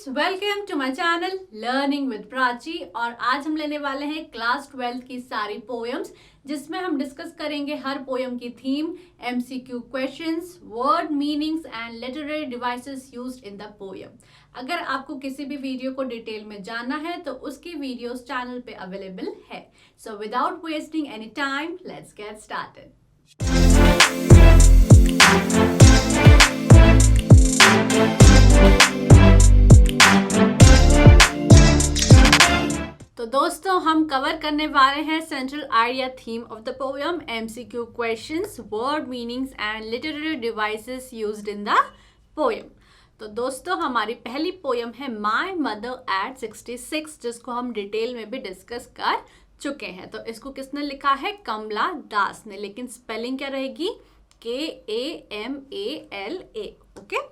Welcome to my channel learning with Prachi. और आज हम लेने वाले हैं क्लास 12 की सारी पोएम्स, जिसमें हम डिस्कस करेंगे हर पोएम की theme, MCQ questions, word meanings and literary devices used in the poem. अगर आपको किसी भी वीडियो को डिटेल में जानना है तो उसकी वीडियोस चैनल पे अवेलेबल है। So without wasting any time, let's get started. तो दोस्तों, हम कवर करने वाले हैं central idea theme of the poem, MCQ questions, word meanings and literary devices used in the poem. तो दोस्तों, हमारी पहली पोएम है माय मदर एट 66, जिसको हम डिटेल में भी डिस्कस कर चुके हैं। तो इसको किसने लिखा है? कमला दास ने, लेकिन स्पेलिंग क्या रहेगी? KAMALA। ओके।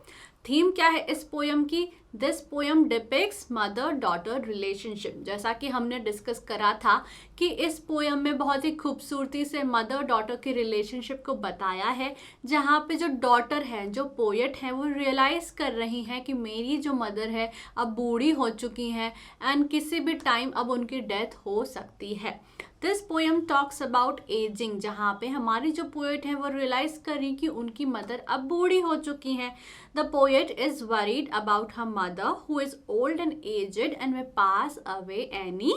थीम क्या है इस पोएम की? This poem depicts mother daughter relationship. जैसा कि हमने डिस्कस करा था कि इस पोएम में बहुत ही खूबसूरती से मदर डॉटर के रिलेशनशिप को बताया है, जहाँ पे जो डॉटर है, जो पोएट है, वो रियलाइज कर रही हैं कि मेरी जो मदर है अब बूढ़ी हो चुकी हैं एंड किसी भी टाइम अब उनकी डेथ हो सकती है। This poem talks about ageing, जहाँ पे हमारी जो पोएट है वो रियलाइज करी कि उनकी मदर अब बूढ़ी हो चुकी हैं। The poet is worried about her mother who is old and aged and way pass away any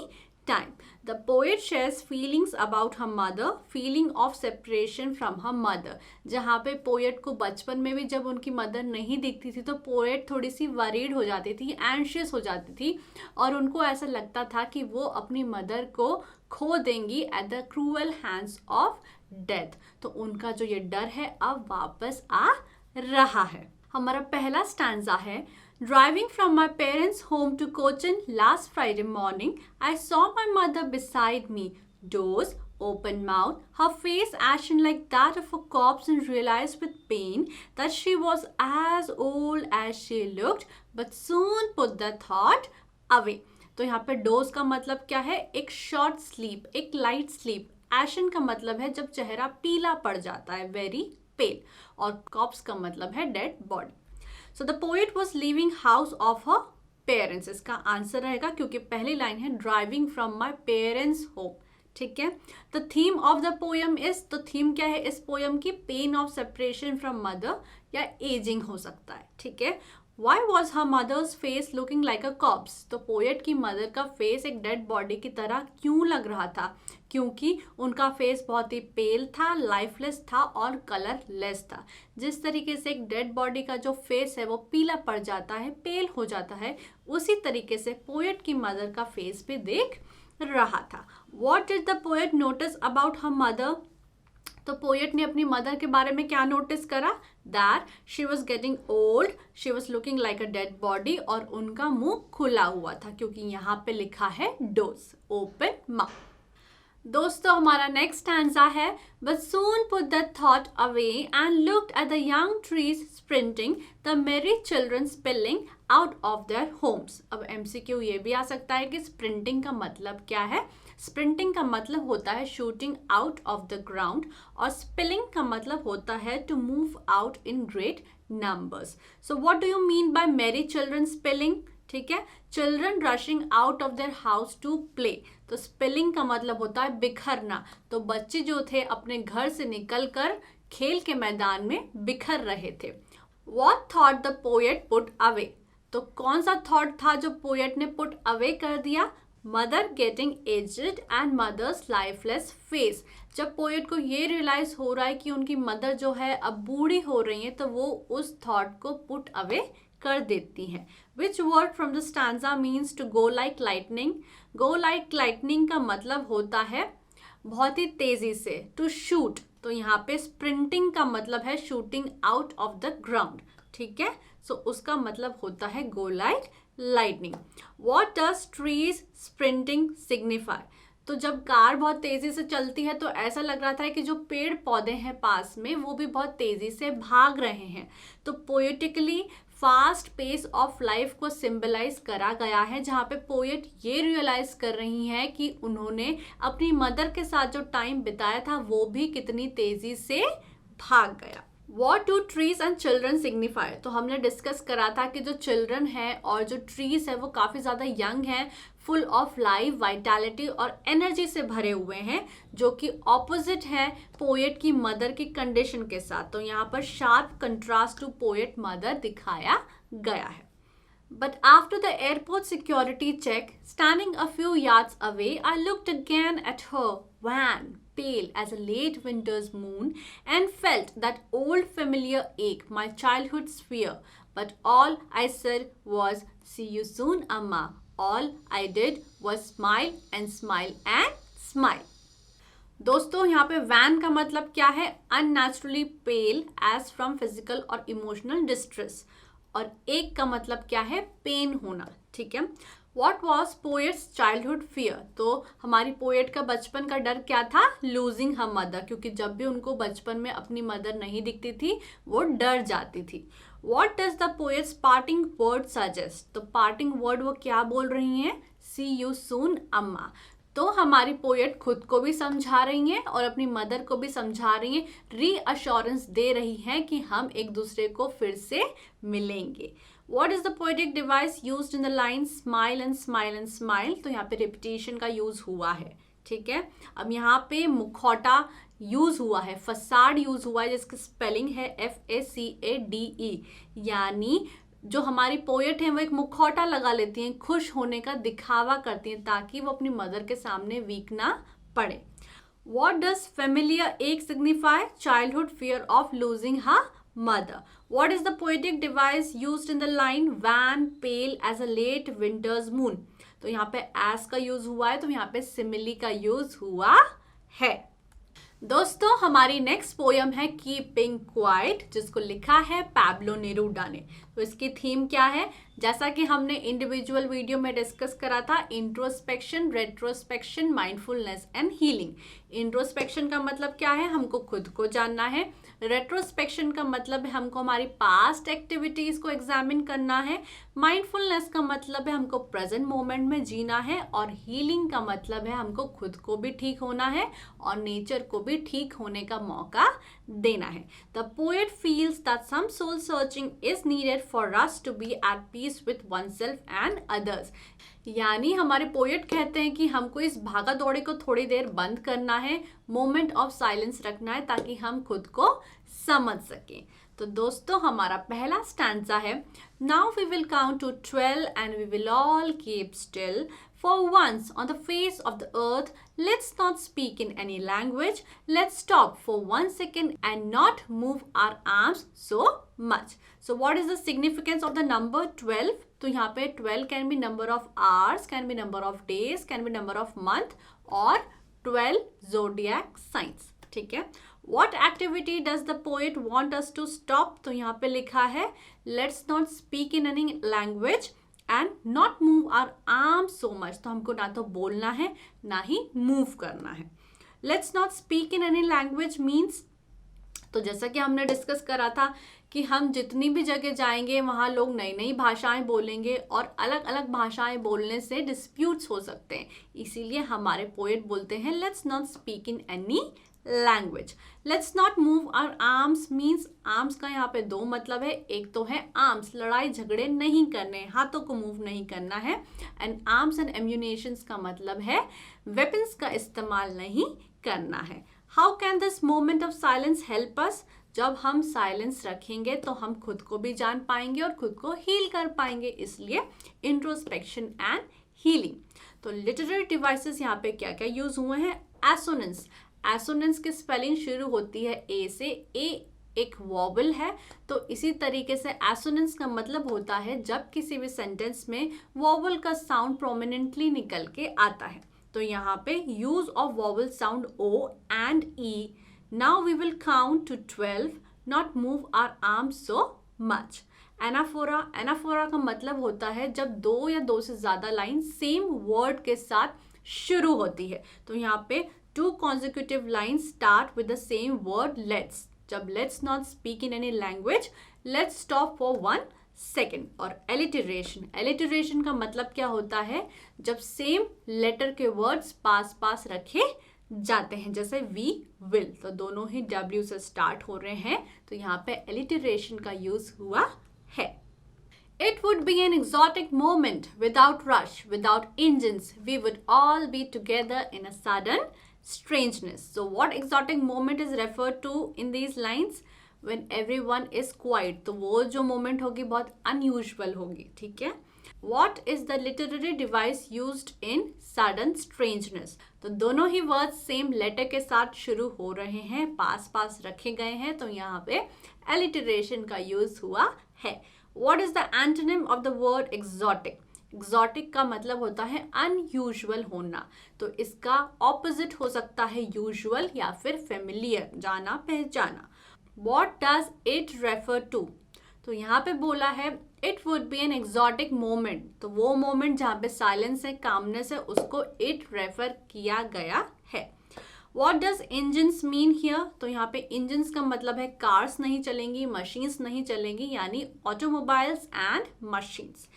time. The poet shares feelings about her mother, feeling of separation from her mother. जहाँ पे poet को बचपन में भी जब उनकी mother नहीं दिखती थी तो पोएट थोड़ी सी वरीड हो जाती थी, एंशियस हो जाती थी, और उनको ऐसा लगता था कि वो अपनी मदर को खो देंगी at the cruel hands of death. तो उनका जो ये डर है अब वापस आ रहा है। हमारा पहला स्टैंजा है, Driving from my parents' home to Cochin last Friday morning, I saw my mother beside me, doors, open mouth, her face ashen like that of a corpse, and realized with pain that she was as old as she looked, but soon put the thought away. तो यहाँ पे dose का मतलब क्या है? एक short sleep, एक light sleep. एशन का मतलब है जब चेहरा पीला पड़ जाता है, वेरी पेल, और कॉप्स का मतलब है dead body. So the poet was leaving house of her parents. इसका आंसर रहेगा, क्योंकि पहली लाइन है driving from my parents home. ठीक है। The theme of the poem is, तो थीम क्या है इस पोएम की? Pain of separation from mother या एजिंग हो सकता है। ठीक है। Why was her mother's face looking like a corpse? तो पोएट की मदर का फेस एक डेड बॉडी की तरह क्यों लग रहा था? क्योंकि उनका फेस बहुत ही पेल था, लाइफलेस था और कलरलेस था। जिस तरीके से एक डेड बॉडी का जो फेस है वो पीला पड़ जाता है, पेल हो जाता है, उसी तरीके से पोएट की मदर का फेस भी देख रहा था। What did the poet notice about her mother? तो पोएट ने अपनी मदर के बारे में क्या नोटिस करा? That she was getting old, she was looking like a dead body, और उनका मुंह खुला हुआ था, क्योंकि यहाँ पे लिखा है डोज, ओपन माउथ। दोस्तों, हमारा नेक्स्ट स्टैंजा है, but soon put the thought away and looked at the young trees sprinting, the merry children spilling out of their homes. अब एमसीक्यू ये भी आ सकता है कि स्प्रिंटिंग का मतलब क्या है? स्प्रिंटिंग का मतलब होता है shooting out of the ground, और स्पिलिंग का मतलब होता है to move out in great numbers. So what do you mean by merry children spilling? ठीक है। Children rushing out of their house to play, तो स्पिलिंग का मतलब होता है बिखरना। तो बच्चे जो थे अपने घर से निकलकर खेल के मैदान में बिखर रहे थे। What thought the poet put away? तो कौन सा थॉट था जो पोएट ने पुट अवे कर दिया? Mother getting aged and mother's lifeless face. जब पोएट को ये रियलाइज हो रहा है कि उनकी मदर जो है अब बूढ़ी हो रही है, तो वो उस थॉट को पुट अवे कर देती हैं। Which word from the stanza means to go like lightning? Go like lightning का मतलब होता है बहुत ही तेजी से, टू शूट। तो यहाँ पे स्प्रिंटिंग का मतलब है shooting out of the ground. ठीक है। सो उसका मतलब होता है गो like lightning. What does trees sprinting signify? तो जब कार बहुत तेजी से चलती है तो ऐसा लग रहा था कि जो पेड़ पौधे हैं पास में वो भी बहुत तेजी से भाग रहे हैं। तो poetically fast pace of life को सिंबलाइज करा गया है, जहाँ पे पोएट ये रियलाइज कर रही हैं कि उन्होंने अपनी मदर के साथ जो टाइम बिताया था वो भी कितनी तेजी से भाग गया। What do trees and children signify? तो हमने डिस्कस करा था कि जो चिल्ड्रन है और जो ट्रीज है वो काफ़ी ज़्यादा यंग हैं, फुल ऑफ लाइफ, वाइटैलिटी और एनर्जी से भरे हुए हैं, जो कि ऑपोजिट है पोएट की मदर की कंडीशन के साथ। तो यहाँ पर sharp contrast to poet mother दिखाया गया है। But after the airport security check, standing a few yards away, I looked again at her, wan, pale as a late winter's moon, and felt that old familiar ache, my childhood's fear. But all I said was, "See you soon, Amma." All I did was smile and smile and smile. दोस्तों यहाँ पे van का मतलब क्या है? Unnaturally pale age from physical और emotional distress. और एक का मतलब क्या है? पेन होना। ठीक है। What was poets childhood fear? तो हमारी पोएट का बचपन का डर क्या था? लूजिंग हर मदर, क्योंकि जब भी उनको बचपन में अपनी मदर नहीं दिखती थी वो डर जाती थी। What does the poet's parting word suggest? तो पार्टिंग वर्ड वो क्या बोल रही हैं? सी यू सून अम्मा। तो हमारी पोएट खुद को भी समझा रही हैं और अपनी मदर को भी समझा रही हैं, रीअश्योरेंस दे रही हैं कि हम एक दूसरे को फिर से मिलेंगे। What is the poetic device used in the line smile and smile and smile? तो यहाँ पे रिपीटेशन का यूज हुआ है। ठीक है। अब यहाँ पे मुखौटा यूज हुआ है, फसाड यूज हुआ है, जिसकी स्पेलिंग है FACADE, यानी जो हमारी पोएट हैं वो एक मुखौटा लगा लेती हैं, खुश होने का दिखावा करती हैं ताकि वो अपनी मदर के सामने वीक ना पड़े। What does familiar ache signify? Childhood fear of losing her mother. What is the poetic device used in the line wan pale as a late winter's moon? तो यहाँ पे as का यूज हुआ है, तो यहाँ पे simile का यूज हुआ है। दोस्तों हमारी नेक्स्ट पोयम है कीपिंग क्वाइट, जिसको लिखा है पैब्लो नेरूडा ने। तो इसकी थीम क्या है? जैसा कि हमने इंडिविजुअल वीडियो में डिस्कस करा था, introspection, retrospection, mindfulness and healing. Introspection का मतलब क्या है? हमको खुद को जानना है। रेट्रोस्पेक्शन का मतलब है हमको हमारी पास्ट एक्टिविटीज को एग्जामिन करना है। माइंडफुलनेस का मतलब है हमको प्रेजेंट मोमेंट में जीना है। और हीलिंग का मतलब है हमको खुद को भी ठीक होना है और नेचर को भी ठीक होने का मौका देना है। The poet feels that some soul searching is needed for us to be at peace with oneself and others. यानी हमारे पोएट कहते हैं कि हमको इस भागा दौड़े को थोड़ी देर बंद करना है, मोमेंट ऑफ साइलेंस रखना है ताकि हम खुद को समझ सकें। तो दोस्तों हमारा पहला स्टैंजा है, now we will count to 12 and we will all keep still. For once on the face of the earth, let's not speak in any language. Let's stop for 1 second and not move our arms so much. So what is the significance of the number 12? तो यहाँ पे 12 can be number of hours, can be number of days, can be number of month और 12 zodiac signs. ठीक है। What activity does the poet want us to stop? तो यहाँ पे लिखा है let's not speak in any language and not move our arm so much. तो हमको ना तो बोलना है ना ही मूव करना है। Let's not speak in any language means, तो जैसा कि हमने डिस्कस करा था कि हम जितनी भी जगह जाएंगे वहाँ लोग नई नई भाषाएं बोलेंगे और अलग अलग भाषाएं बोलने से डिस्प्यूट्स हो सकते हैं। इसीलिए हमारे पोएट बोलते हैं let's not speak in any language. Let's not move our arms means, arms का यहाँ पे दो मतलब है। एक तो है आर्म्स, लड़ाई झगड़े नहीं करने, हाथों को मूव नहीं करना है। एंड आर्म्स एंड एम्यूनेशंस का मतलब है वेपन्स का इस्तेमाल नहीं करना है। How can this moment of silence help us? जब हम साइलेंस रखेंगे तो हम खुद को भी जान पाएंगे और खुद को हील कर पाएंगे, इसलिए इंट्रोस्पेक्शन एंड हीलिंग। तो लिटरेरी डिवाइसेस यहाँ पे क्या क्या यूज हुए हैं? एसोनेंस, एसोनेंस की स्पेलिंग शुरू होती है ए से। ए एक वॉवल है, तो इसी तरीके से एसोनेंस का मतलब होता है जब किसी भी सेंटेंस में वॉवल का साउंड प्रोमिनेंटली निकल के आता है। तो यहाँ पे use of vowel sound O and E. Now we will count to 12, not move our arms so much. Anaphora, anaphora का मतलब होता है जब दो या दो से ज्यादा लाइन सेम वर्ड के साथ शुरू होती है। तो यहाँ पे 2 consecutive lines start with the same word let's. जब let's not speak in any language, let's stop for 1 second. और alliteration, alliteration का मतलब क्या होता है? जब सेम लेटर के वर्ड्स पास पास रखे जाते हैं, जैसे वी विल, तो दोनों ही W से स्टार्ट हो रहे हैं, तो यहाँ पे एलिटरेशन का यूज हुआ है. It would be an exotic moment without rush, without engines. We would all be together in a sudden strangeness. So, what exotic moment is referred to in these lines? When everyone is quiet. तो वो जो moment होगी बहुत unusual होगी, ठीक है? What is the literary device used in sudden strangeness? तो दोनों ही words same letter के साथ शुरू हो रहे हैं, पास पास रखे गए हैं, तो यहाँ पे alliteration का use हुआ है. What is the antonym of the word exotic? Exotic का मतलब होता है unusual होना, तो इसका opposite हो सकता है usual या फिर familiar, जाना पहचाना. What does it refer to? तो यहाँ पे बोला है it would be an exotic moment, तो वो moment जहाँ पे silence है, calmness है, उसको it refer किया गया है. What does engines mean here? तो यहाँ पे engines का मतलब है cars नहीं चलेंगी, machines नहीं चलेंगी, यानी automobiles and machines.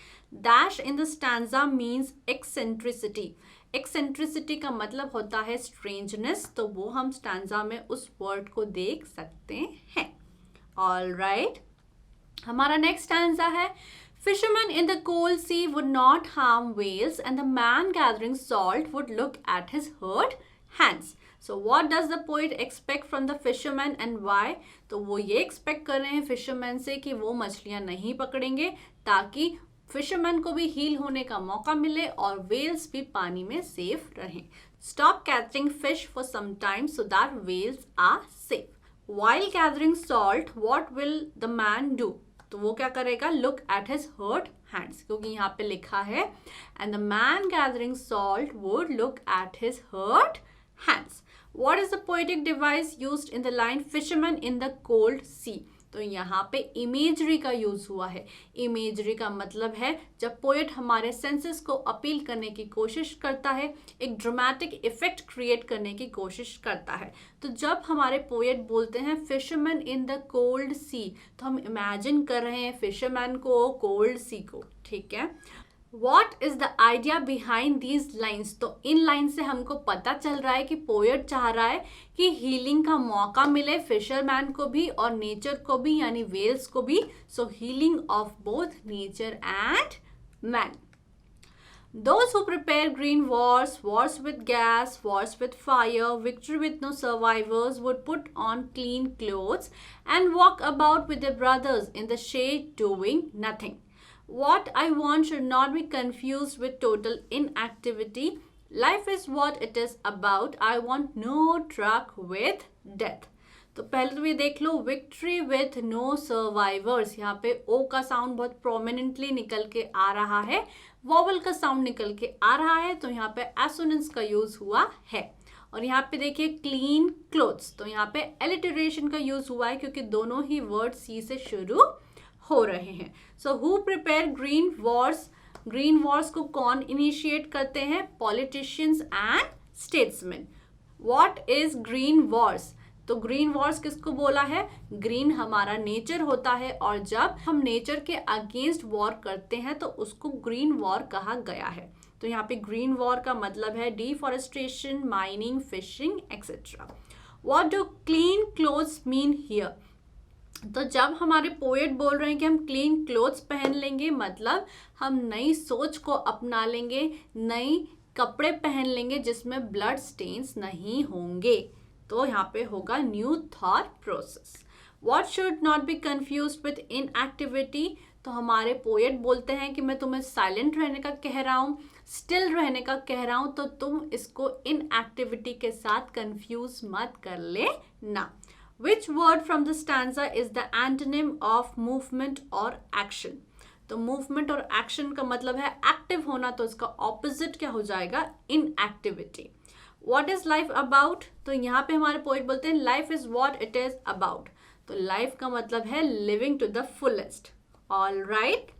Dash in the stanza means eccentricity. Eccentricity का मतलब होता है strangeness, तो वो हम stanza में उस word को देख सकते हैं. All right. हमारा next stanza है Fishermen in the cold sea would not harm whales and the man gathering salt would look at his hurt hands. So what does the poet expect from the fisherman and why? तो वो ये expect कर रहे हैं fisherman से कि वो मछलियाँ नहीं पकड़ेंगे ताकि fisherman को भी heal होने का मौका मिले और whales भी पानी में safe रहें. Stop catching fish for some time so that whales are safe. While gathering salt, what will the man do? तो वो क्या करेगा? Look at his hurt hands, क्योंकि यहाँ पे लिखा है and the man gathering salt would look at his hurt hands. What is the poetic device used in the line fisherman in the cold sea? तो यहाँ पे इमेजरी का use हुआ है. इमेजरी का मतलब है जब पोएट हमारे सेंसेस को अपील करने की कोशिश करता है, एक ड्रामेटिक इफेक्ट क्रिएट करने की कोशिश करता है. तो जब हमारे पोएट बोलते हैं फिशरमैन इन द कोल्ड सी, तो हम इमेजिन कर रहे हैं फिशरमैन को, कोल्ड सी को, ठीक है. What is the idea behind these lines? तो इन लाइन से हमको पता चल रहा है कि पोएट चाह रहा है कि हीलिंग का मौका मिले फिशरमैन को भी और नेचर को भी, यानी वेल्स को भी. सो healing of both nature and man. Those who prepare green wars, wars with gas, wars with fire, victory with no survivors would put on clean clothes and walk about with their brothers in the shade doing nothing. What I want should not be confused with total inactivity. Life is what it is about. I want no truck with death. तो पहले तो ये देख लो victory with no survivors. यहाँ पे ओ का sound बहुत prominently निकल के आ रहा है, वॉवल का साउंड निकल के आ रहा है, तो यहाँ पे एसोनेंस का यूज हुआ है. और यहाँ पे देखिए क्लीन क्लोथ्स, तो यहाँ पे एलिटरेशन का यूज हुआ है क्योंकि दोनों ही वर्ड सी से शुरू हो रहे हैं. So who prepare green Wars? Green Wars को कौन इनिशिएट करते हैं? Politicians and statesman. What is green Wars? तो ग्रीन वॉर्स किसको बोला है? ग्रीन हमारा नेचर होता है और जब हम नेचर के अगेंस्ट वॉर करते हैं तो उसको ग्रीन वॉर कहा गया है. तो यहाँ पे ग्रीन वॉर का मतलब है deforestation, mining, fishing etcetera. What do clean clothes mean here? तो जब हमारे पोएट बोल रहे हैं कि हम क्लीन क्लोथ्स पहन लेंगे, मतलब हम नई सोच को अपना लेंगे, नई कपड़े पहन लेंगे जिसमें ब्लड स्टेन्स नहीं होंगे. तो यहाँ पे होगा new thought process. What should not be confused with inactivity? तो हमारे पोएट बोलते हैं कि मैं तुम्हें साइलेंट रहने का कह रहा हूँ, स्टिल रहने का कह रहा हूँ, तो तुम इसको इनएक्टिविटी के साथ कंफ्यूज मत कर लेना. Which word from the stanza is the antonym of movement or action? तो movement और action का मतलब है active होना, तो इसका opposite क्या हो जाएगा? Inactivity. What is life about? तो यहाँ पे हमारे poet बोलते हैं life is what it is about. तो life का मतलब है living to the fullest. All right.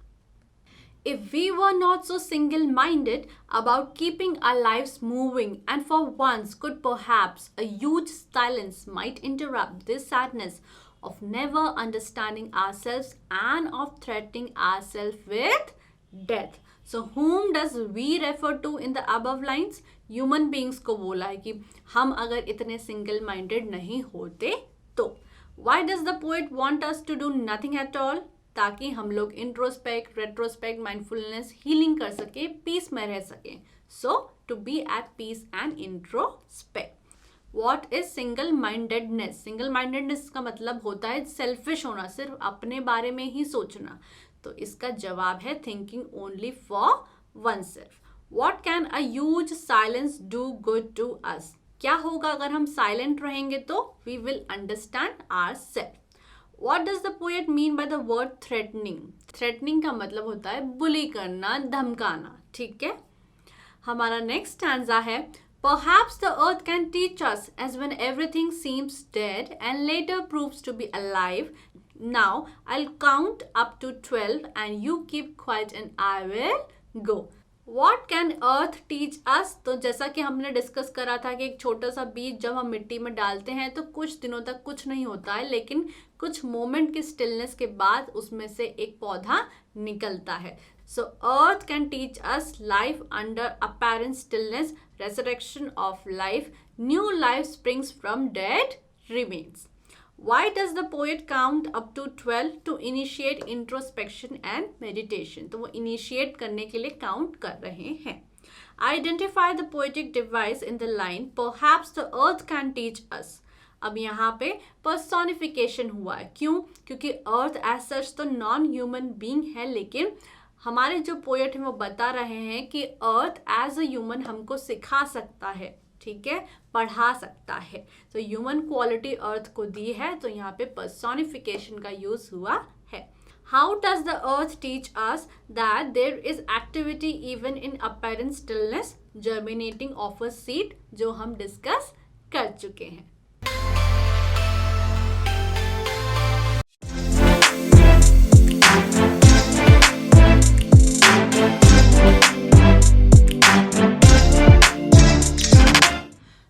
If we were not so single-minded about keeping our lives moving and for once could perhaps a huge silence might interrupt this sadness of never understanding ourselves and of threatening ourselves with death. So whom does we refer to in the above lines? Human beings को बोला है कि हम अगर इतने single minded नहीं होते तो. Why does the poet want us to do nothing at all? ताकि हम लोग इंट्रोस्पेक्ट, रेट्रोस्पेक्ट, माइंडफुलनेस, हीलिंग कर सके, पीस में रह सके. So to be at peace and introspect. What is single mindedness? Single mindedness का मतलब होता है सेल्फिश होना, सिर्फ अपने बारे में ही सोचना. तो इसका जवाब है thinking only for oneself. What can a huge silence do good to us? क्या होगा अगर हम साइलेंट रहेंगे तो? We will understand our self. What does the poet mean by the word threatening? Threatening का मतलब होता है बुली करना, धमकाना. ठीक है. हमारा नेक्स्ट स्टैंजा है Perhaps the earth can teach us as when everything seems dead and later proves to be alive. Now I'll count up to 12 and you keep quiet and I will go. What can earth teach us? तो जैसा कि हमने discuss करा था कि एक छोटा सा बीज जब हम मिट्टी में डालते हैं तो कुछ दिनों तक कुछ नहीं होता है, लेकिन कुछ मोमेंट की स्टिलनेस के बाद उसमें से एक पौधा निकलता है. So earth can teach us life under apparent stillness, resurrection of life, new life springs from dead remains. Why does the poet count up to 12? To initiate introspection and meditation. तो वो initiate करने के लिए count कर रहे हैं. Identify the poetic device in the line, perhaps the earth can teach us. अब यहाँ पे personification हुआ है. क्यों? क्योंकि earth as such तो नॉन ह्यूमन बीइंग है, लेकिन हमारे जो पोएट हैं वो बता रहे हैं कि अर्थ एज अ ह्यूमन हमको सिखा सकता है, ठीक है, पढ़ा सकता है. तो ह्यूमन क्वालिटी अर्थ को दी है, तो यहाँ पे पर्सोनिफिकेशन का यूज हुआ है. How does the earth teach us that there is activity even in apparent stillness? Germinating of a seed, जो हम डिस्कस कर चुके हैं.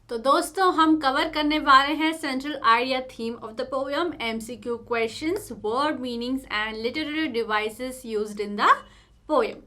तो दोस्तों हम कवर करने वाले हैं central idea theme of the poem, MCQ questions, word meanings and literary devices used in the poem.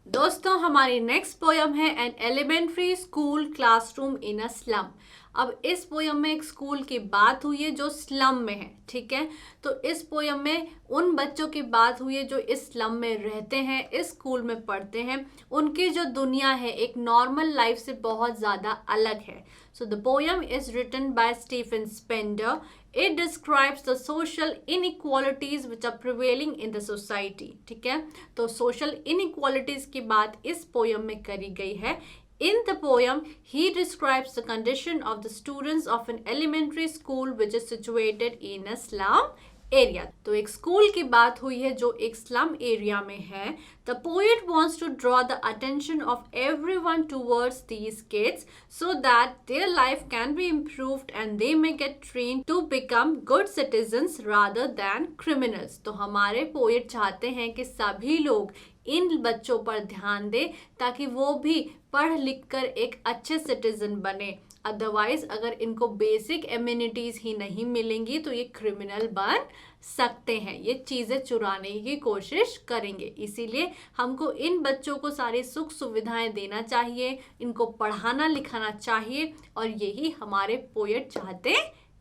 दोस्तों हमारी नेक्स्ट पोएम है an elementary school classroom in a slum. अब इस पोएम में एक स्कूल की बात हुई है जो स्लम में है, ठीक है. तो इस पोएम में उन बच्चों की बात हुई है जो इस स्लम में रहते हैं, इस स्कूल में पढ़ते हैं. उनकी जो दुनिया है एक नॉर्मल लाइफ से बहुत ज़्यादा अलग है. So the poem is written by Stephen Spender. It describes the social inequalities which are prevailing in the society. ठीक है, तो social inequalities की बात इस पोएम में करी गई है. In the poem, he describes the condition of the students of an elementary school which is situated in a slum area. तो एक स्कूल की बात हुई है जो एक स्लम एरिया में है. The poet wants to draw the attention of everyone towards these kids so that their life can be improved and they may get trained to become good citizens rather than criminals. तो हमारे poet चाहते हैं कि सभी लोग इन बच्चों पर ध्यान दें ताकि वो भी पढ़ लिख कर एक अच्छे सिटीजन बने. अदरवाइज अगर इनको बेसिक एम्यूनिटीज़ ही नहीं मिलेंगी तो ये क्रिमिनल बन सकते हैं, ये चीज़ें चुराने की कोशिश करेंगे. इसीलिए हमको इन बच्चों को सारी सुख सुविधाएं देना चाहिए, इनको पढ़ाना लिखाना चाहिए, और यही हमारे पोएट चाहते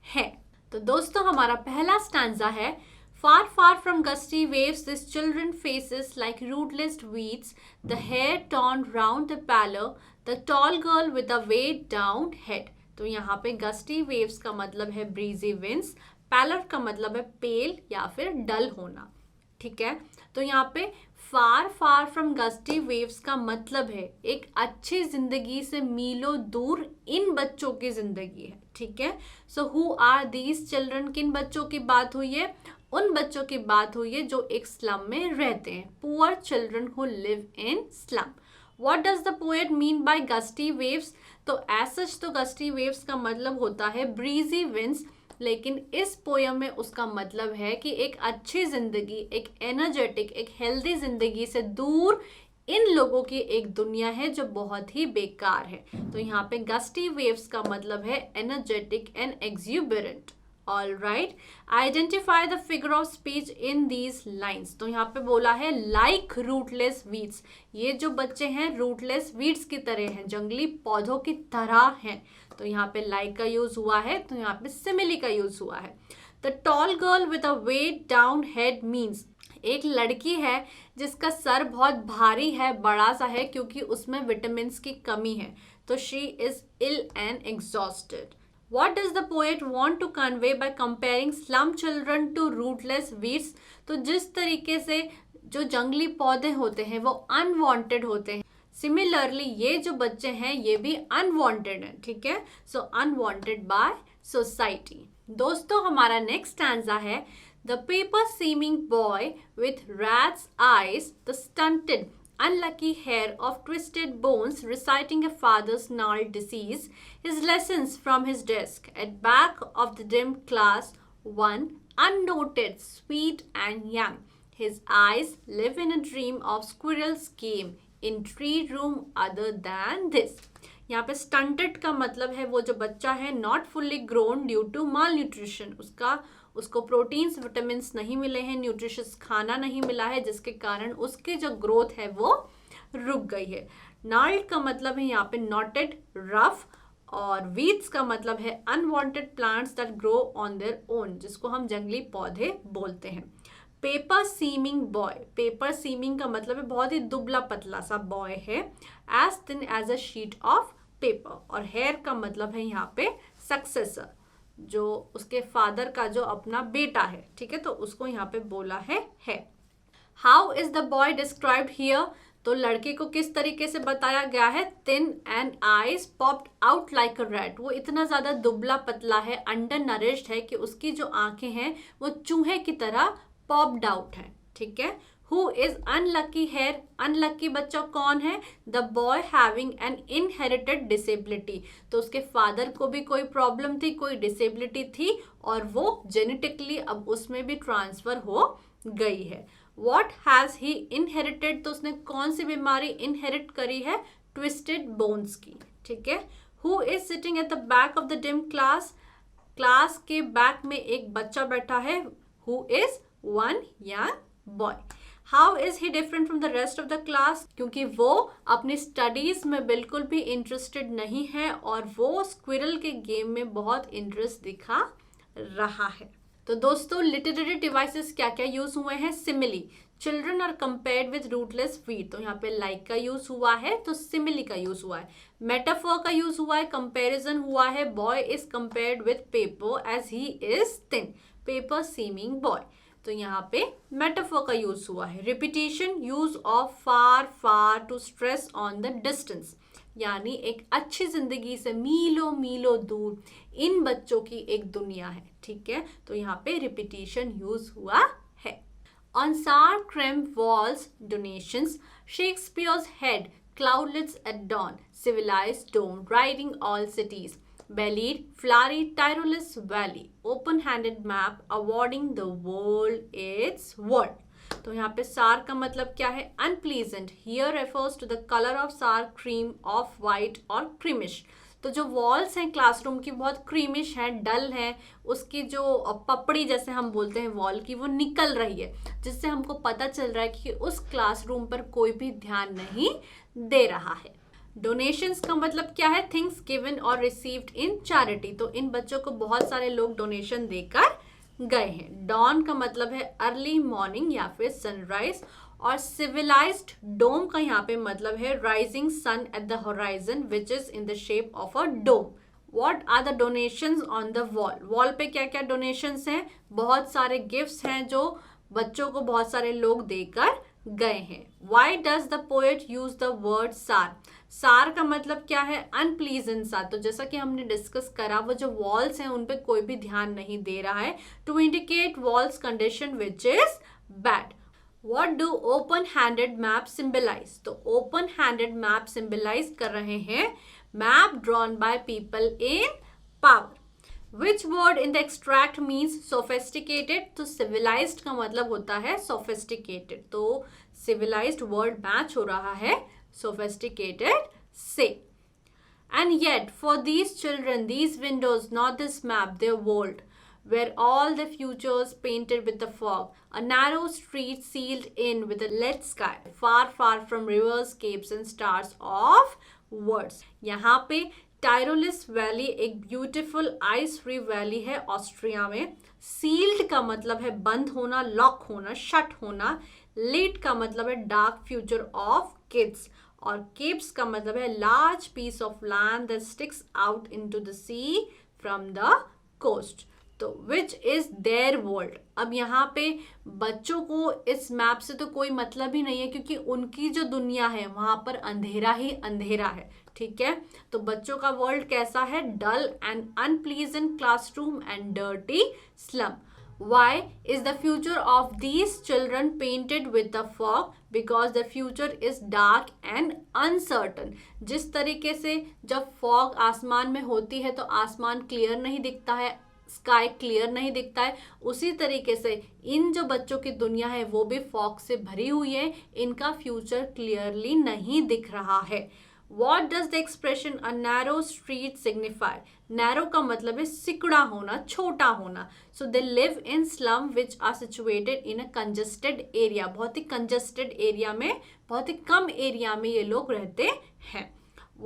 हैं. तो दोस्तों हमारा पहला स्टैंजा है Far, far from gusty waves, this children faces like rootless weeds, the hair torn round the pallor, the tall girl with a weighed down head. तो यहाँ पे gusty waves का मतलब है breezy winds, pallor का मतलब है पेल या फिर डल होना, ठीक है. तो यहाँ पे फार फार फ्रॉम गस्टी वेव्स का मतलब है एक अच्छी जिंदगी से मीलों दूर इन बच्चों की जिंदगी है, ठीक है. So who are these children? किन बच्चों की बात हुई है? उन बच्चों की बात हुई है जो एक स्लम में रहते हैं. Poor children who live in slum. What does the poet mean bye gusty waves? तो एज सच तो गस्टी वेव्स का मतलब होता है ब्रीजी विंड्स, लेकिन इस पोएम में उसका मतलब है कि एक अच्छी जिंदगी, एक एनर्जेटिक, एक हेल्दी जिंदगी से दूर इन लोगों की एक दुनिया है जो बहुत ही बेकार है. तो यहाँ पे गस्टी वेव्स का मतलब है energetic and exuberant. All right, identify the figure of speech in these lines. तो यहाँ पे बोला है लाइक रूटलेस वीड्स, ये जो बच्चे हैं रूटलेस वीड्स की तरह हैं, जंगली पौधों की तरह हैं। तो यहाँ पे लाइक का यूज हुआ है, तो यहाँ पे सिमिली का यूज हुआ है। The tall girl with a weighed down head means, एक लड़की है जिसका सर बहुत भारी है, बड़ा सा है, क्योंकि उसमें विटामिन की कमी है। तो she is ill and exhausted. What does the poet want to convey by comparing slum children to rootless weeds? तो जिस तरीके से जो जंगली पौधे होते हैं वो अनवांटेड होते हैं, सिमिलरली ये जो बच्चे हैं ये भी अनवांटेड हैं, ठीक है। So unwanted by society. दोस्तों हमारा नेक्स्ट स्टैंजा है, the paper seeming boy with rat's eyes, the stunted unlucky hair of twisted bones reciting a father's gnarled disease, his lessons from his desk at back of the dim class, one unnoted, sweet and young. His eyes live in a dream of squirrel's game in tree room other than this. यहाँ पे stunted का मतलब है वो जो बच्चा है not fully grown due to malnutrition, उसको प्रोटीन्स विटामिन्स नहीं मिले हैं, न्यूट्रिशियस खाना नहीं मिला है, जिसके कारण उसकी जो ग्रोथ है वो रुक गई है। नाल्ड का मतलब है यहाँ पे नॉटेड, रफ, और वीड्स का मतलब है unwanted plants that grow on their own, जिसको हम जंगली पौधे बोलते हैं। Paper seeming boy, paper seeming का मतलब है बहुत ही दुबला पतला सा बॉय है, as thin as a sheet of paper, और हेयर का मतलब है यहाँ पे सक्सेसर, जो उसके फादर का जो अपना बेटा है, ठीक है, तो उसको यहाँ पे बोला है। How is the boy described here, तो लड़के को किस तरीके से बताया गया है, thin and eyes popped out like a rat, वो इतना ज्यादा दुबला पतला है, अंडर नरिश्ड है, कि उसकी जो आंखें हैं वो चूहे की तरह पॉप्ड आउट है, ठीक है। Who is unlucky hair, unlucky बच्चा कौन है, the boy having an inherited disability, तो उसके फादर को भी कोई प्रॉब्लम थी, कोई डिसेबिलिटी थी, और वो जेनेटिकली अब उसमें भी ट्रांसफर हो गई है। वॉट हैज ही इनहेरिटेड, तो उसने कौन सी बीमारी इनहेरिट करी है, ट्विस्टेड बोन्स की, ठीक है। Who is sitting at the back of the dim class, class के बैक में एक बच्चा बैठा है, who is one young boy. How is he different from the rest of the class, क्योंकि वो अपनी स्टडीज में बिल्कुल भी इंटरेस्टेड नहीं है, और वो स्क्विरल के गेम में बहुत इंटरेस्ट दिखा रहा है। तो दोस्तों लिटरेरी डिवाइसेस क्या क्या यूज हुए हैं, simile, children are compared with rootless weed, तो यहाँ पे लाइक का यूज हुआ है, तो सिमिली का यूज हुआ है। मेटाफोर का यूज हुआ है, कंपेरिजन हुआ है, boy is compared with paper as he is thin, paper seeming boy, तो यहाँ पे मेटाफोर का यूज हुआ है। Repetition, use of far far to stress on the distance, यानी एक अच्छी जिंदगी से मीलों मीलों दूर इन बच्चों की एक दुनिया है, ठीक है, तो यहाँ पे रिपीटिशन यूज हुआ है। On sour cream walls donations, Shakespeare's head cloudlets at dawn, civilized dome riding all cities, bellied flowery Tyrolese valley, open-handed map awarding the world its world। तो यहाँ पे सार का मतलब क्या है, unpleasant, here refers to the colour of sour cream, off white और creamish, तो जो वॉल्स हैं क्लासरूम की बहुत क्रीमिश हैं, डल हैं, उसकी जो पपड़ी जैसे हम बोलते हैं वॉल की, वो निकल रही है, जिससे हमको पता चल रहा है कि उस क्लासरूम पर कोई भी ध्यान नहीं दे रहा है। डोनेशंस का मतलब क्या है, थिंग्स गिवन और रिसीव्ड इन चैरिटी, तो इन बच्चों को बहुत सारे लोग डोनेशन देकर गए हैं। डॉन का मतलब है अर्ली मॉर्निंग या फिर सनराइज, और सिविलाइज्ड डोम का यहाँ पे मतलब है rising sun at the horizon which is in the shape of a dome. What are the donations on the wall, wall पे क्या क्या डोनेशंस हैं, बहुत सारे गिफ्ट्स हैं जो बच्चों को बहुत सारे लोग देकर गए हैं। Why does the poet use the word सार, सार का मतलब क्या है, अनप्लीजेंट सा, तो जैसा कि हमने डिस्कस करा वो जो वॉल्स हैं उन पे कोई भी ध्यान नहीं दे रहा है, to indicate walls condition which is bad. What do open-handed map symbolize? तो open-handed map symbolize कर रहे हैं map drawn by people in power. Which word in the extract means sophisticated? तो civilized का मतलब होता है sophisticated. तो civilized word match हो रहा है sophisticated से. And yet, for these children, these windows, not this map, their world. where all the futures painted with the fog, a narrow street sealed in with a lead sky, far far from rivers, capes and stars of words. यहाँ पे टायरोलिस valley एक beautiful ice free valley है Austria में. Sealed का मतलब है बंद होना, लॉक होना, शट होना. लिट का मतलब है डार्क फ्यूचर ऑफ किड्स. और केप्स का मतलब है large piece of land that sticks out into the sea from the coast. तो विच इज देयर वर्ल्ड. अब यहाँ पे बच्चों को इस मैप से तो कोई मतलब ही नहीं है, क्योंकि उनकी जो दुनिया है वहां पर अंधेरा ही अंधेरा है. ठीक है, तो बच्चों का वर्ल्ड कैसा है? Dull and unpleasant classroom and dirty slum. Why is the future of these children painted with the fog? Because the future is dark and uncertain. जिस तरीके से जब फॉग आसमान में होती है तो आसमान क्लियर नहीं दिखता है, स्काई क्लियर नहीं दिखता है, उसी तरीके से इन जो बच्चों की दुनिया है वो भी फॉग से भरी हुई है. इनका फ्यूचर क्लियरली नहीं दिख रहा है. What does the expression a narrow street signify? Narrow का मतलब है सिकुड़ा होना, छोटा होना. So they live in slum which are situated in a congested area. बहुत ही congested area में, बहुत ही कम एरिया में ये लोग रहते हैं.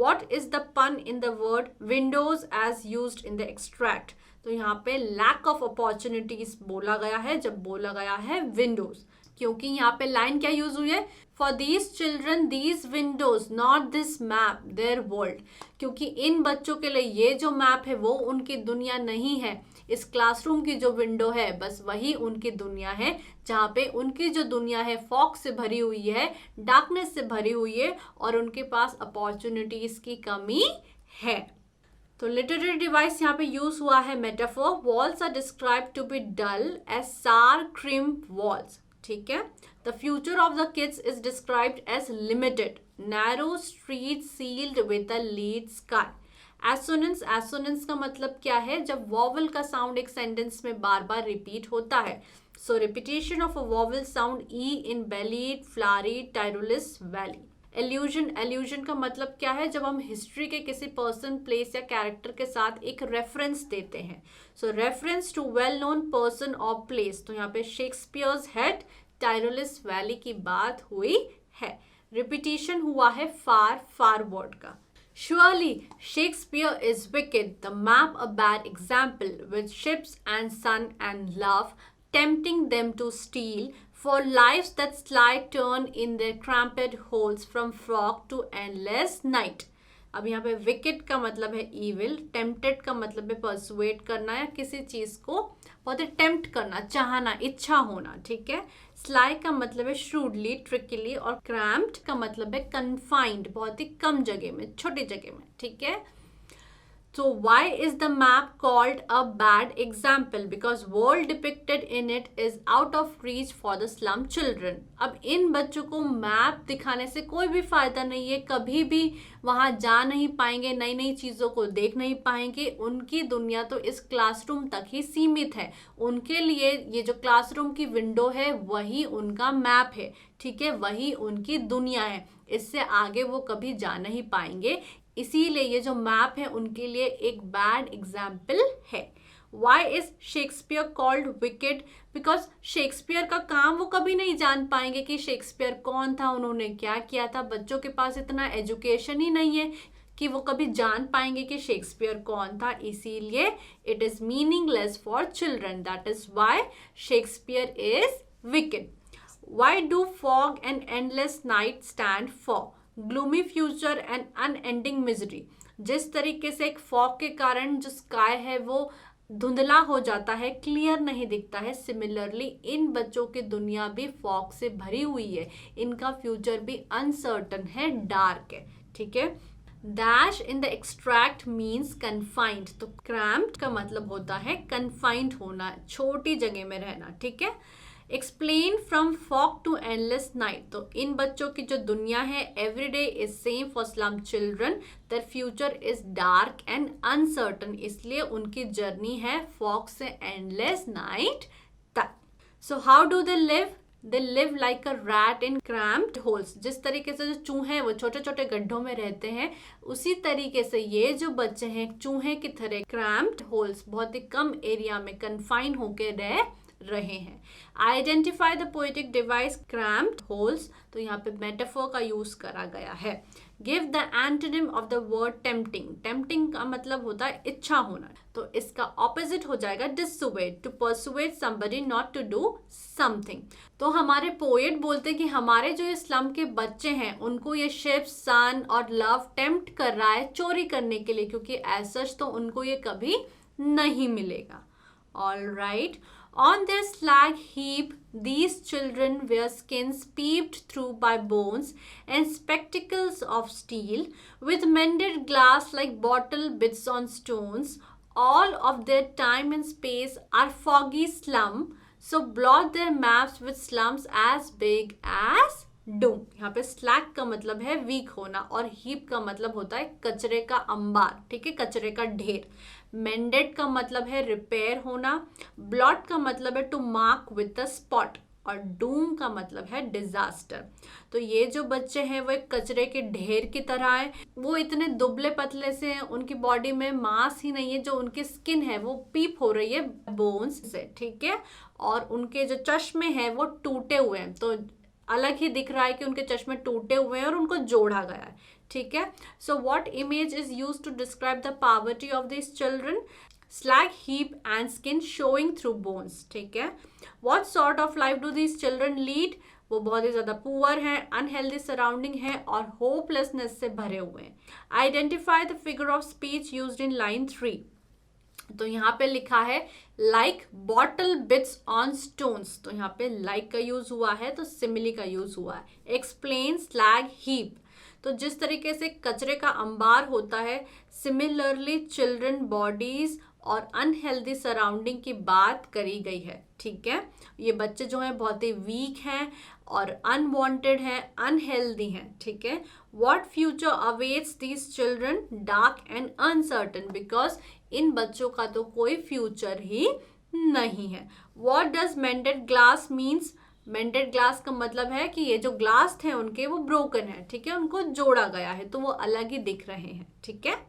What is the pun in the word windows as used in the extract? तो यहाँ पे lack of opportunities बोला गया है जब बोला गया है windows, क्योंकि यहाँ पे लाइन क्या यूज हुई है? For these children these Windows not this map there world. क्योंकि इन बच्चों के लिए ये जो मैप है वो उनकी दुनिया नहीं है. इस क्लासरूम की जो विंडो है बस वही उनकी दुनिया है, जहाँ पे उनकी जो दुनिया है फॉग से भरी हुई है, डार्कनेस से भरी हुई है और उनके पास अपॉर्चुनिटीज की कमी है. तो लिटरेरी डिवाइस यहाँ पे यूज हुआ है metaphor. Walls are describe to be dull as sour cream walls. ठीक है. The future of the kids is described as limited, narrow street sealed with a lead sky. Assonance, assonance का मतलब क्या है? जब वॉवल का साउंड एक sentence में बार बार रिपीट होता है. So repetition of a vowel sound E in bellied, flowery, Tyrolese valley. Allusion, allusion का मतलब क्या है? जब हम हिस्ट्री के किसी पर्सन, प्लेस या कैरेक्टर के साथ एक रेफरेंस देते हैं. So reference to well known person और प्लेस. तो यहाँ पे शेक्सपियर्स हेड, टायरोलिस वैली की बात हुई है. रिपीटिशन हुआ है फार, फारवर्ड का. Surely Shakespeare is wicked, the map a bad example, with ships and sun and love, tempting them to steal, for lives that slide turn in their cramped holes from fog to endless night. अब यहाँ पे wicked का मतलब है evil, tempted का मतलब है persuade करना या किसी चीज को बहुत ही tempt करना, चाहना, इच्छा होना. ठीक है. sly का मतलब है shrewdly, trickily और cramped का मतलब है confined, बहुत ही कम जगह में, छोटी जगह में. ठीक है. So why is the map called a bad example? Because world depicted in it is out of reach for the slum children. अब इन बच्चों को मैप दिखाने से कोई भी फायदा नहीं है, कभी भी वहाँ जा नहीं पाएंगे, नई नई चीज़ों को देख नहीं पाएंगे. उनकी दुनिया तो इस क्लासरूम तक ही सीमित है. उनके लिए ये जो क्लासरूम की विंडो है वही उनका मैप है. ठीक है, वही उनकी दुनिया है. इससे आगे वो कभी जा नहीं पाएंगे. इसीलिए ये जो मैप है उनके लिए एक बैड एग्जाम्पल है. Why is Shakespeare called wicked? Because Shakespeare का काम वो कभी नहीं जान पाएंगे कि शेक्सपियर कौन था, उन्होंने क्या किया था. बच्चों के पास इतना एजुकेशन ही नहीं है कि वो कभी जान पाएंगे कि शेक्सपियर कौन था. इसीलिए it is meaningless for children. That is why Shakespeare is wicked. Why do fog and endless night stand for? Gloomy future and unending misery. जिस तरीके से एक फॉग के कारण जो स्काई है वो धुंधला हो जाता है, क्लियर नहीं दिखता है, सिमिलरली इन बच्चों की दुनिया भी फॉग से भरी हुई है. इनका फ्यूचर भी अनसर्टन है, डार्क है. ठीक है. Dash in the extract means confined. तो क्रैम्प्ड का मतलब होता है कन्फाइंड होना, छोटी जगह में रहना. ठीक है. Explain from fog to endless night. तो इन बच्चों की जो दुनिया है every day is same for slum children. Their future is dark and uncertain. इसलिए उनकी जर्नी है फॉग से एंडलेस नाइट तक. So how do they live? They live like a rat in cramped holes. जिस तरीके से जो चूहे हैं वो छोटे छोटे गड्ढों में रहते हैं, उसी तरीके से ये जो बच्चे हैं चूहे की तरह क्रैम्प्ड होल्स, बहुत ही कम एरिया में कन्फाइन होकर रह रहे हैं। Identify the poetic device cramped holes, तो यहाँ पे मेटाफोर का यूज करा गया है। Give the antonym of the word tempting. Tempting का मतलब होता है इच्छा होना, तो इसका ऑपोजिट हो जाएगा dissuade, to persuade somebody not to do something. तो हमारे पोएट बोलते हैं कि हमारे जो ये स्लम के बच्चे हैं उनको ये शिप, सन और लव टेम्प्ट कर रहा है चोरी करने के लिए, क्योंकि एज सच तो उनको ये कभी नहीं मिलेगा। All right. On their slag heap, these children wear skins peeped through by bones and spectacles of steel, with mended glass like bottle bits on stones. All of their time and space are foggy slum, so blot their maps with slums as big as doom. यहाँ पे slag का मतलब है week होना और heap का मतलब होता है कचरे का अंबार, ठीक है, कचरे का ढेर। मेंडेड का मतलब है रिपेयर होना, ब्लॉट का मतलब है to mark with a spot, और डूम का मतलब है डिजास्टर। तो ये जो बच्चे हैं वो एक कचरे के ढेर की तरह है। वो इतने दुबले पतले से हैं, उनकी बॉडी में मांस ही नहीं है, जो उनकी स्किन है वो पीप हो रही है बोन्स से, ठीक है, और उनके जो चश्मे हैं वो टूटे हुए हैं, तो अलग ही दिख रहा है कि उनके चश्मे टूटे हुए हैं और उनको जोड़ा गया है, ठीक है। So what image is used to describe the poverty of this children? slag heap and skin showing through bones, ठीक है। What sort of life do these children lead? वो बहुत ही ज़्यादा पुअर हैं, अनहेल्दी सराउंडिंग है और होपलेसनेस से भरे हुए हैं। Identify the figure of speech used in line 3। तो यहाँ पे लिखा है like bottle beads on stones, तो यहाँ पे लाइक का यूज हुआ है, तो सिमिली का यूज हुआ है। एक्सप्लेन स्लैग हीप, तो जिस तरीके से कचरे का अंबार होता है, सिमिलरली चिल्ड्रन बॉडीज और अनहेल्दी सराउंडिंग की बात करी गई है, ठीक है। ये बच्चे जो हैं बहुत ही वीक हैं और अनवांटेड हैं, अनहेल्दी हैं, ठीक है। What future awaits these children? Dark and uncertain, because in बच्चों का तो कोई फ्यूचर ही नहीं है। What does मेंडेड glass means? मेंडेड glass का मतलब है कि ये जो ग्लास थे उनके वो ब्रोकन है, ठीक है, उनको जोड़ा गया है, तो वो अलग ही दिख रहे हैं, ठीक है।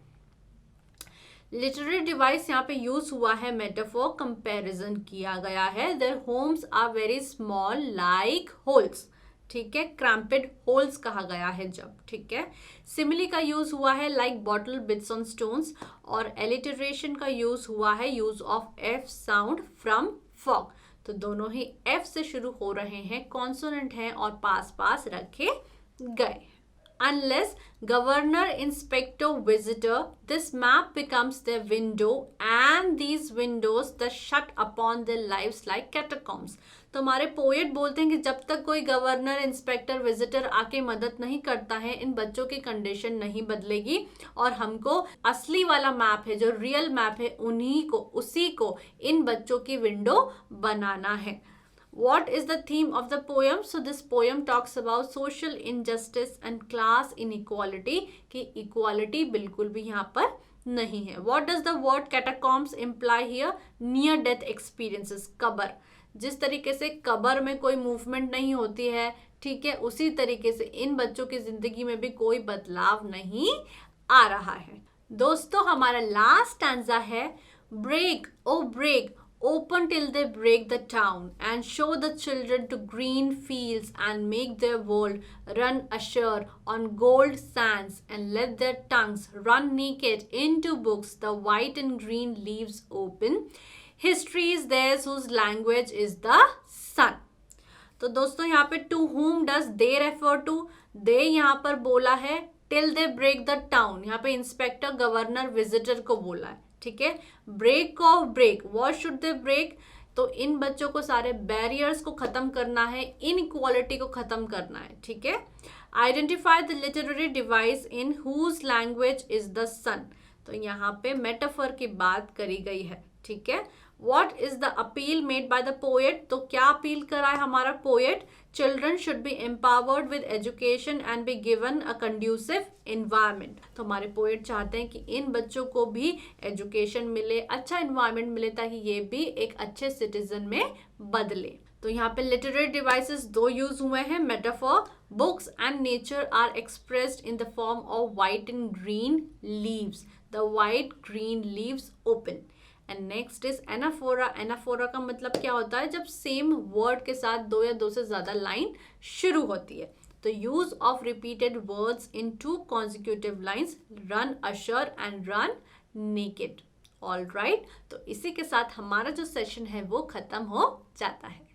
लिटरेरी डिवाइस यहाँ पे यूज हुआ है, मेटाफोर, कंपैरिजन किया गया है। Their homes are very small like holes, ठीक है, क्रैम्पेड होल्स कहा गया है जब, ठीक है। सिमिली का यूज हुआ है like bottle beads on stones, और एलिटरेशन का यूज हुआ है use of F sound from fog, तो दोनों ही एफ से शुरू हो रहे हैं, कॉन्सोनेंट हैं और पास पास रखे गए। Unless governor, inspector, visitor, this map becomes their window and these windows the shut upon their lives like catacombs. तो हमारे पोएट बोलते हैं कि जब तक कोई गवर्नर, इंस्पेक्टर, विजिटर आके मदद नहीं करता है, इन बच्चों की कंडीशन नहीं बदलेगी, और हमको असली वाला मैप है, जो रियल मैप है, उसी को इन बच्चों की विंडो बनाना है। What is the theme of the poem? So this poem talks about social injustice and class inequality, कि equality बिल्कुल भी यहाँ पर नहीं है। What does the word catacombs imply here? Near death experiences, कब्र। जिस तरीके से कब्र में कोई मूवमेंट नहीं होती है, ठीक है, उसी तरीके से इन बच्चों की जिंदगी में भी कोई बदलाव नहीं आ रहा है। दोस्तों, हमारा लास्ट स्टैंजा है, break, oh break, open till they break the town and show the children to green fields and make their world run ashore on gold sands and let their tongues run naked into books the white and green leaves open. History is theirs whose language is the sun. तो दोस्तों यहाँ पे to whom does they refer to? they यहाँ पर बोला है till they break the town, यहाँ पे इंस्पेक्टर, गवर्नर, विजिटर को बोला है, ठीक है। Break of break, what should they break? तो इन बच्चों को सारे बैरियर्स को खत्म करना है, इनइक्वालिटी को खत्म करना है, ठीक है। Identify the literary device in whose language is the sun, तो यहाँ पे मेटाफर की बात करी गई है, ठीक है। What is the appeal made by the poet? तो क्या अपील करा है हमारा poet? Children should be empowered with education and be given a conducive environment. तो हमारे पोएट चाहते हैं कि इन बच्चों को भी एजुकेशन मिले, अच्छा इन्वायरमेंट मिले, ताकि ये भी एक अच्छे सिटीजन में बदले। तो यहाँ पे लिटरेरी डिवाइसेस दो यूज हुए हैं, metaphor, books and nature are expressed in the form of white and green leaves, the white green leaves open. And next is anaphora. Anaphora का मतलब क्या होता है, जब सेम वर्ड के साथ दो या दो से ज्यादा लाइन शुरू होती है। तो use of repeated words in two consecutive lines, run usher and run naked. All right, तो इसी के साथ हमारा जो सेशन है वो खत्म हो जाता है।